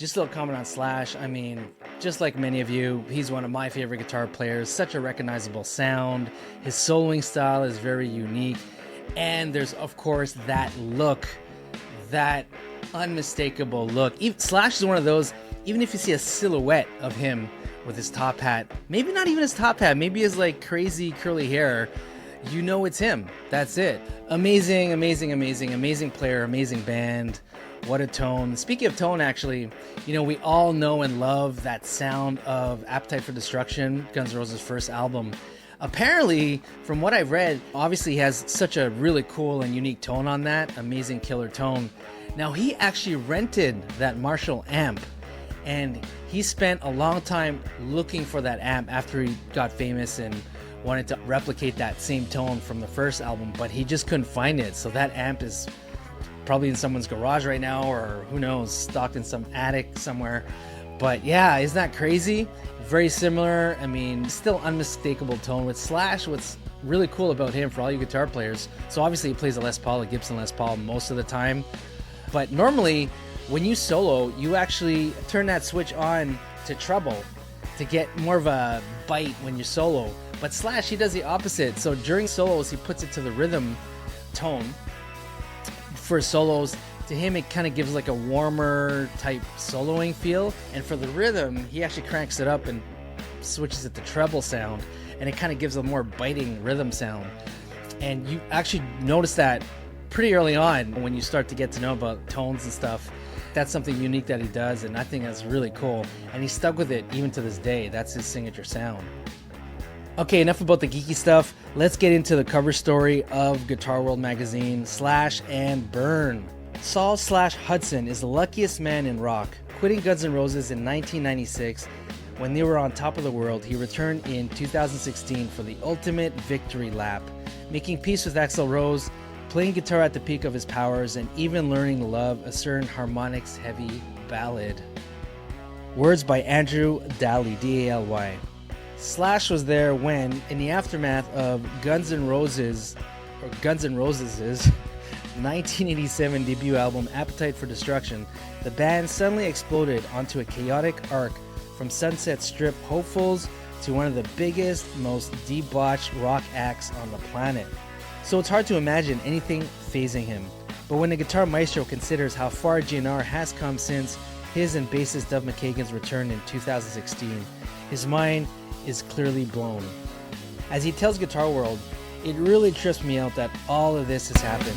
Just a little comment on Slash. I mean, just like many of you, he's one of my favorite guitar players. Such a recognizable sound. His soloing style is very unique. And there's, of course, that look, that unmistakable look. Slash is one of those, even if you see a silhouette of him with his top hat, maybe not even his top hat, maybe his like crazy curly hair, you know it's him. That's it. Amazing, amazing, amazing, amazing player, amazing band. What a tone. Speaking of tone, actually, you know, we all know and love that sound of Appetite for Destruction, Guns N' Roses' first album. Apparently, from what I've read, obviously he has such a really cool and unique tone on that. Amazing killer tone. Now, he actually rented that Marshall amp, and he spent a long time looking for that amp after he got famous and wanted to replicate that same tone from the first album, but he just couldn't find it. So that amp is probably in someone's garage right now, or who knows, stocked in some attic somewhere. But yeah, isn't that crazy? Very similar. I mean, still unmistakable tone with Slash. What's really cool about him, for all you guitar players, so obviously he plays a Les Paul, a Gibson Les Paul most of the time, but normally when you solo, you actually turn that switch on to treble to get more of a bite when you solo. But Slash, he does the opposite. So during solos, he puts it to the rhythm tone. For solos, to him it kind of gives like a warmer type soloing feel, and for the rhythm he actually cranks it up and switches it to treble sound, and it kind of gives a more biting rhythm sound. And you actually notice that pretty early on when you start to get to know about tones and stuff. That's something unique that he does, and I think that's really cool, and he's stuck with it even to this day. That's his signature sound. Okay, enough about the geeky stuff. Let's get into the cover story of Guitar World magazine, Slash and Burn. Saul Slash Hudson is the luckiest man in rock. Quitting Guns N' Roses in 1996, when they were on top of the world, he returned in 2016 for the ultimate victory lap, making peace with Axl Rose, playing guitar at the peak of his powers, and even learning to love a certain harmonics-heavy ballad. Words by Andrew Daly, D-A-L-Y. Slash was there when, in the aftermath of Guns N' Roses' 1987 debut album Appetite for Destruction, the band suddenly exploded onto a chaotic arc from Sunset Strip hopefuls to one of the biggest, most debauched rock acts on the planet. So it's hard to imagine anything phasing him. But when the guitar maestro considers how far GNR has come since his and bassist Duff McKagan's return in 2016, his mind is clearly blown. As he tells Guitar World, "It really trips me out that all of this has happened.